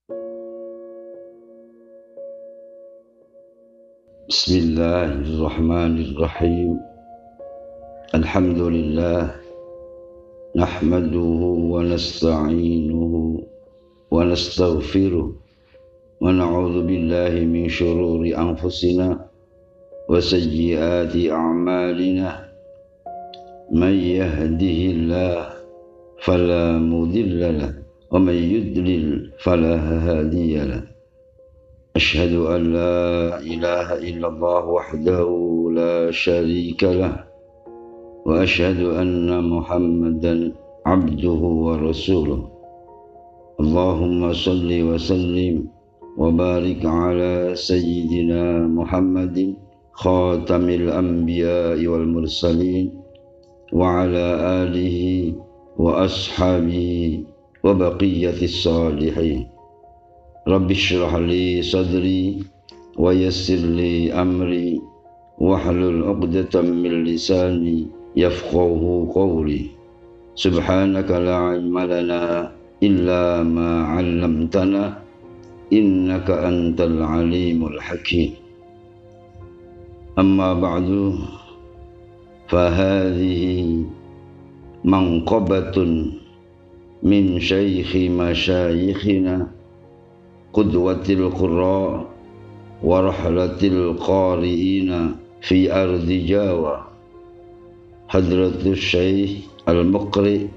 Bismillahirrahmanirrahim. Alhamdulillah nahmaduhu wa nasta'inuhu wa nastaghfiruh wa na'udzu billahi min syururi anfusina wa sayyiati a'malina. May yahdihillahu fala mudilla lahu wa may yudlil fala hadiya lahu. Asyhadu an la ilaha illallah wahdahu la syarika lah wa asyhadu anna Muhammadan abduhu wa rasuluh. Allahumma salli wa sallim wa barik ala sayyidina Muhammadin khatamil anbiya'i wal mursalin wa ala alihi wa ashabihi wa baqiyatis salihin. Rabbi shrah li sadri wa yassir li amri wahlul 'uqdatam min lisani yafqahu qawli. Subhanaka la ilma lana illa ma 'allamtana innaka antal alimul hakim. Amma ba'du, fa hadhihi manqabatun min syaikhi masyayikhina qudwatil qurra wa rahlatil qari'ina fi ardi Jawa, Hadratus Syekh Al-Muqri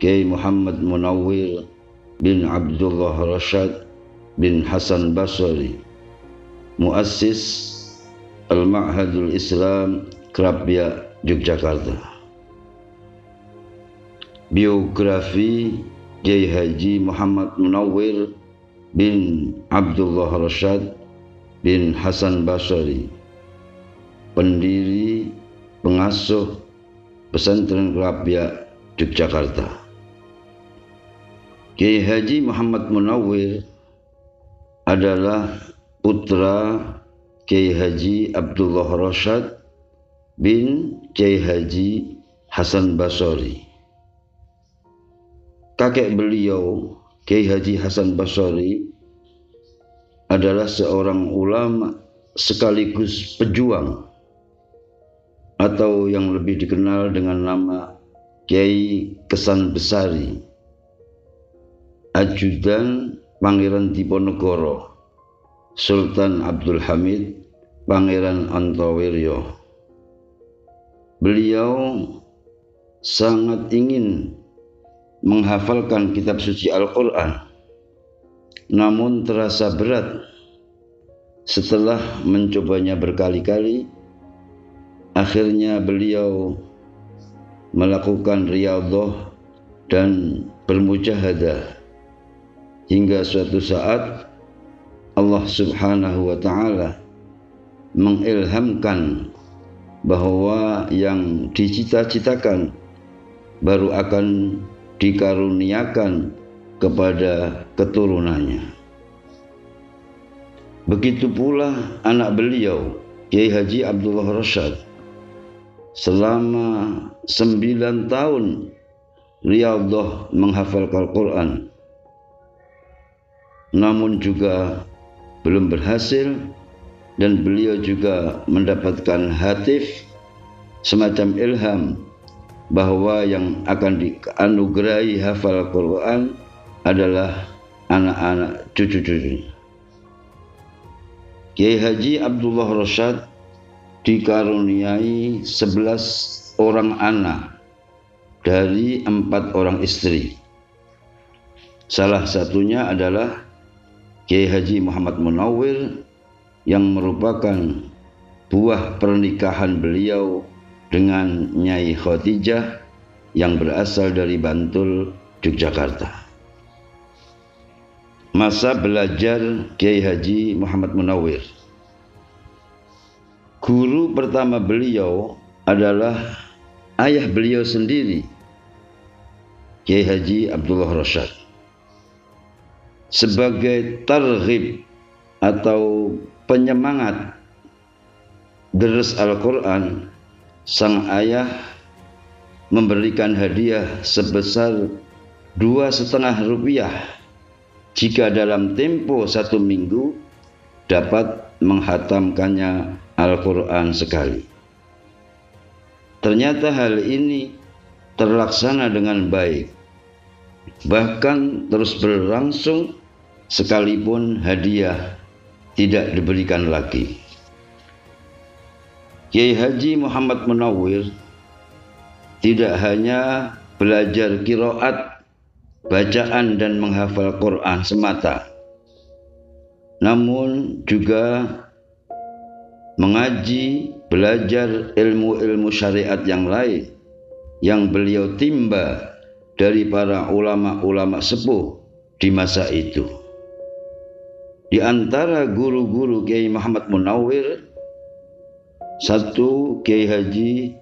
Kiai Muhammad Munawwir bin Abdullah Rashad bin Hasan Basri, Muassis Al-Ma'hadul Islam Krapia, Yogyakarta. Biografi Kiai Haji Muhammad Munawwir bin Abdullah Rashad bin Hasan Basri, pendiri pengasuh pesantren Krapia, Yogyakarta. Kiai Haji Muhammad Munawwir adalah putra Kiai Haji Abdullah Rashad bin Kiai Haji Hasan Basri. Kakek beliau Kiai Haji Hasan Basri adalah seorang ulama sekaligus pejuang, atau yang lebih dikenal dengan nama Kiai Kesan Besari, ajudan Pangeran Diponegoro Sultan Abdul Hamid Pangeran Antowiryo. Beliau sangat ingin menghafalkan kitab suci Al-Quran, namun terasa berat. Setelah mencobanya berkali-kali, akhirnya beliau melakukan riyadhah dan bermujahadah, hingga suatu saat Allah Subhanahu wa ta'ala mengilhamkan bahwa yang dicita-citakan baru akan dikaruniakan kepada keturunannya. Begitu pula anak beliau Kiai Haji Abdullah Rashad, selama 9 tahun riyadhah menghafalkan Al-Quran, namun juga belum berhasil, dan beliau juga mendapatkan hatif semacam ilham bahwa yang akan dianugerahi hafal Quran adalah anak-anak cucu-cucu. Kiai Haji Abdullah Rashad dikaruniai 11 orang anak dari 4 orang istri. Salah satunya adalah Kiai Haji Muhammad Munawwir, yang merupakan buah pernikahan beliau dengan Nyai Khadijah yang berasal dari Bantul, Yogyakarta. Masa belajar Kiai Haji Muhammad Munawwir. Guru pertama beliau adalah ayah beliau sendiri, Kiai Haji Abdullah Rashad. Sebagai targhib atau penyemangat deres Al-Quran, sang ayah memberikan hadiah sebesar 2,5 rupiah jika dalam tempo 1 minggu dapat menghatamkannya Al-Quran sekali. Ternyata hal ini terlaksana dengan baik, bahkan terus berlangsung sekalipun hadiah tidak diberikan lagi. Kiai Haji Muhammad Munawwir tidak hanya belajar qiraat, bacaan dan menghafal Quran semata, namun juga mengaji, belajar ilmu-ilmu syariat yang lain yang beliau timba dari para ulama-ulama sepuh di masa itu. Di antara guru-guru Kiai Muhammad Munawwir, satu Kiai Haji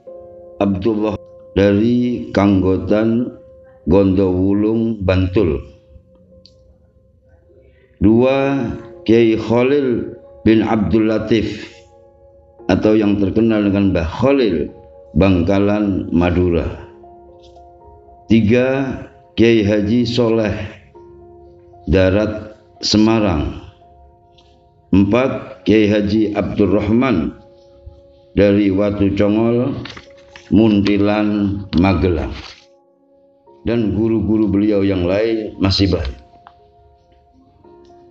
Abdullah dari Kanggotan, Gondowulung, Bantul. 2 Kiai Khalil bin Abdul Latif atau yang terkenal dengan Mbah Khalil, Bangkalan, Madura. 3 Kiai Haji Soleh, Darat, Semarang. 4 Kiai Haji Abdurrahman dari Watu Congol, Muntilan, Magelang. Dan guru-guru beliau yang lain masih banyak.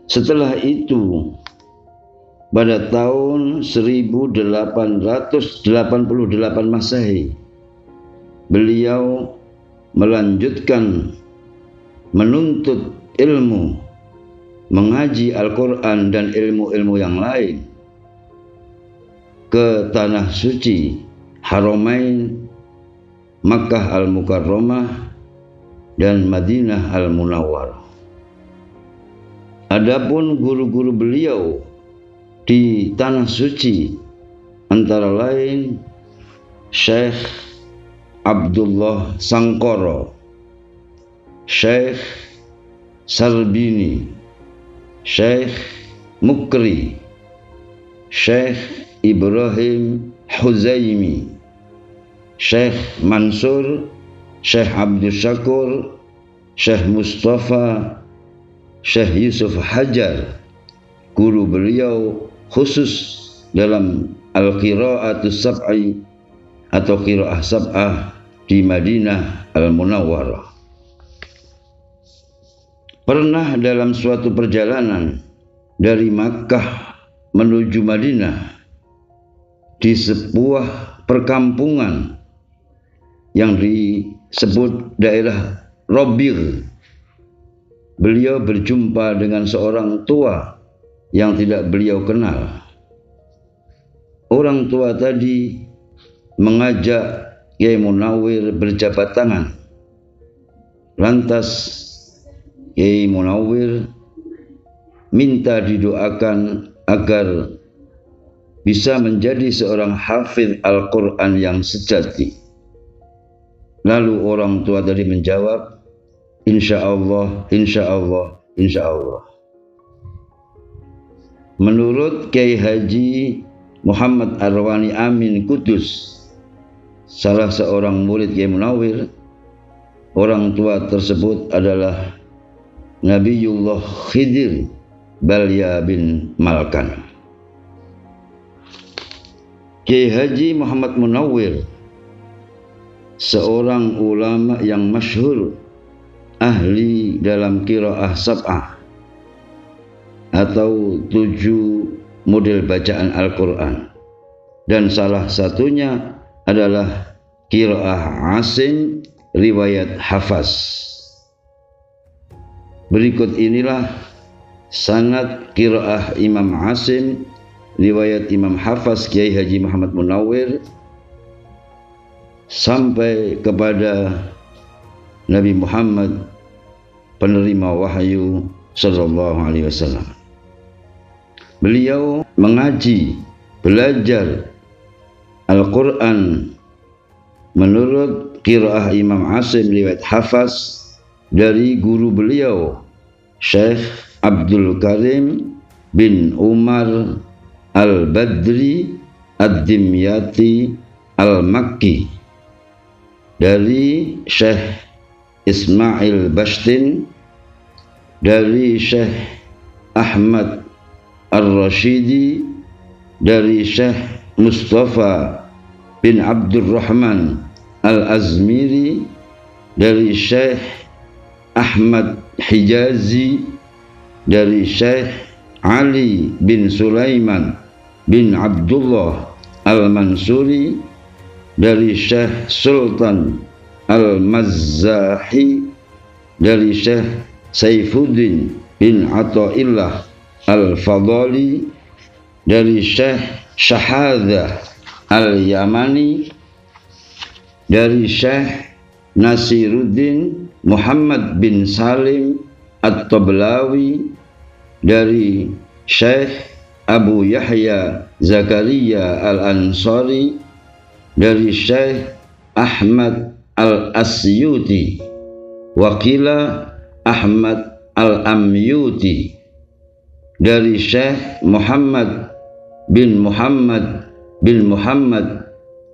Setelah itu, pada tahun 1888 Masehi, beliau melanjutkan menuntut ilmu, mengaji Al-Quran dan ilmu-ilmu yang lain ke tanah suci Haramain, Makkah Al-Mukarramah dan Madinah Al-Munawwarah. Adapun guru-guru beliau di tanah suci antara lain Syekh Abdullah Sangkoro, Syekh Sarbini, Syekh Mukri, Syekh Ibrahim Huzaimi, Syekh Mansur, Syekh Abdul Syakur, Syekh Mustafa, Syekh Yusuf Hajar. Guru beliau khusus dalam Al-Qira'atus Sab'i atau Qira'ah Sab'ah di Madinah Al-Munawwarah. Pernah dalam suatu perjalanan dari Makkah menuju Madinah di sebuah perkampungan yang disebut daerah Robir, beliau berjumpa dengan seorang tua yang tidak beliau kenal. Orang tua tadi mengajak Kiai Munawwir berjabat tangan. Lantas Kiai Munawwir minta didoakan agar bisa menjadi seorang hafidh Al-Quran yang sejati. Lalu orang tua tadi menjawab, insyaallah, insyaallah, insyaallah. Menurut Kiai Haji Muhammad Arwani Amin Kudus, salah seorang murid Kiai Munawwir, orang tua tersebut adalah Nabiullah Khidir Balya bin Malkan. Kiai Haji Muhammad Munawwir, seorang ulama yang masyhur, ahli dalam qiraah sab'ah atau 7 model bacaan Al-Quran, dan salah satunya adalah qiraah Asim riwayat Hafaz. Berikut inilah sanad qiraah Imam Asim riwayat Imam Hafaz Kiai Haji Muhammad Munawwir sampai kepada Nabi Muhammad penerima wahyu sallallahu alaihi wasallam. Beliau mengaji, belajar Al-Quran menurut qiraah Imam Asim riwayat Hafaz dari guru beliau Syekh Abdul Karim bin Umar Al-Badri Ad-Dimyati Al-Makki, dari Syekh Ismail Bashtin dari Syekh Ahmad Ar-Rashidi, dari Syekh Mustafa bin Abdurrahman Al-Azmiri, dari Syekh Ahmad Hijazi, dari Syekh Ali bin Sulaiman bin Abdullah Al-Mansuri, dari Syekh Sultan Al-Mazzahi, dari Syekh Saifuddin bin Athaillah Al-Fadali, dari Syekh Syahada Al-Yamani, dari Syekh Nasiruddin Muhammad bin Salim At-Tablawi, dari Syekh Abu Yahya Zakaria Al-Ansari, dari Syekh Ahmad Al-Asyuti, wakila Ahmad Al-Amyuti, dari Syekh Muhammad bin Muhammad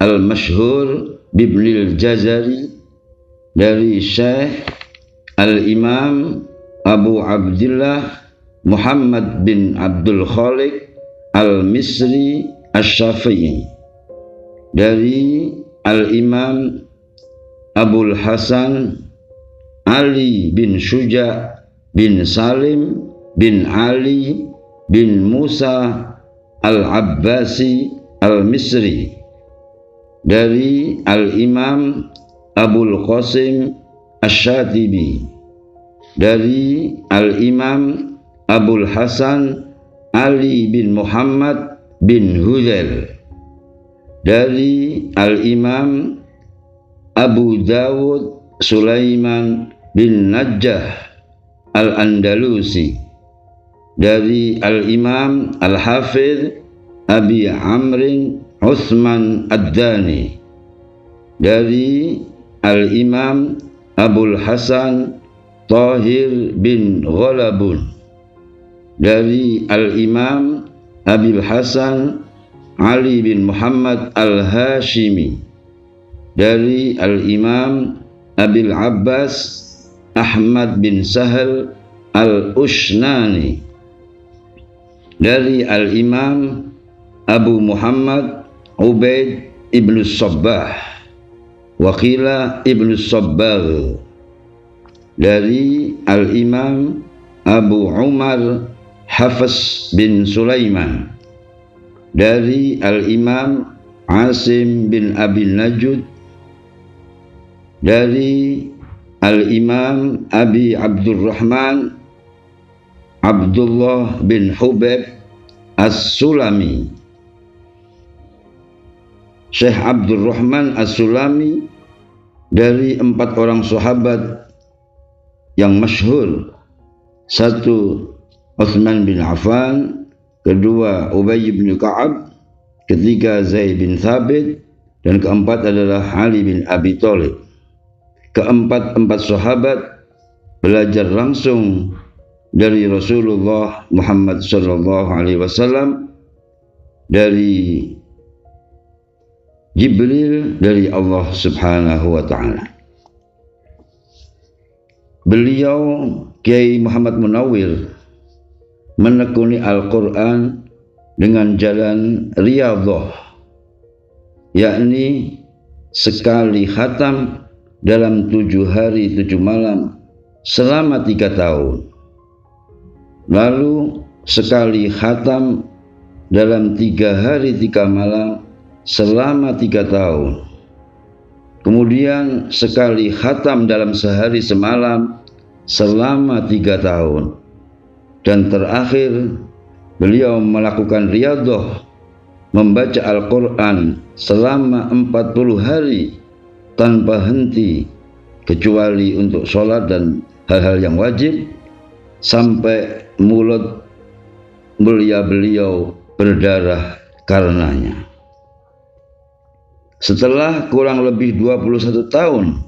Al-Mashhur Bibnil Jazari, dari Syekh Al-Imam Abu Abdullah Muhammad bin Abdul Khaliq Al-Misri Asy-Syafi'i, dari Al-Imam Abul Hasan Ali bin Syuja bin Salim bin Ali bin Musa Al-Abbasi Al-Misri, dari Al-Imam Abul Qasim Asy-Syatibi, dari Al-Imam Abul Hasan Ali bin Muhammad bin Hudail, dari Al-Imam Abu Dawud Sulaiman bin Najjah Al-Andalusi, dari Al-Imam Al-Hafidh Abi Amrin Uthman Ad-Dani, dari Al-Imam Abul Hasan Tahir bin Ghalabun, dari Al-Imam Abil Hasan Ali bin Muhammad Al-Hashimi, dari Al-Imam Abil Abbas Ahmad bin Sahal Al-Ushnani, dari Al-Imam Abu Muhammad Ubaid ibn Sabbah, wakila ibn Sabbagh, dari Al-Imam Abu Umar Hafiz bin Sulaiman, dari Al-Imam Asim bin Abi Najud, dari Al-Imam Abi Abdurrahman Abdullah bin Hubeb As-Sulami. Syekh Abdurrahman As-Sulami dari 4 orang sahabat yang masyhur. 1 Uthman bin Affan, 2 Ubay bin Ka'ab, 3 Zaid bin Thabit, dan 4 adalah Ali bin Abi Thalib. Keempat sahabat belajar langsung dari Rasulullah Muhammad sallallahu alaihi wasallam, dari Jibril, dari Allah Subhanahu wa taala. Beliau Kiai Muhammad Munawwir menekuni Al-Quran dengan jalan riyadhah, yakni sekali khatam dalam 7 hari 7 malam selama 3 tahun, lalu sekali khatam dalam 3 hari 3 malam selama 3 tahun, kemudian sekali khatam dalam sehari semalam selama 3 tahun, dan terakhir beliau melakukan riyadhah membaca Al-Quran selama 40 hari tanpa henti, kecuali untuk sholat dan hal-hal yang wajib, sampai mulut beliau berdarah karenanya. Setelah kurang lebih 21 tahun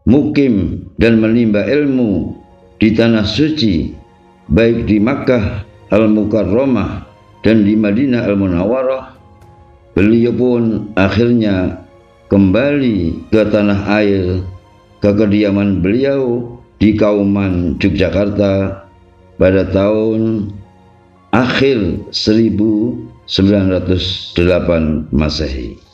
mukim dan menimba ilmu di tanah suci, baik di Makkah Al-Mukarramah dan di Madinah Al-Munawwarah, beliau pun akhirnya kembali ke tanah air, ke kediaman beliau di Kauman Yogyakarta pada tahun akhir 1908 Masehi.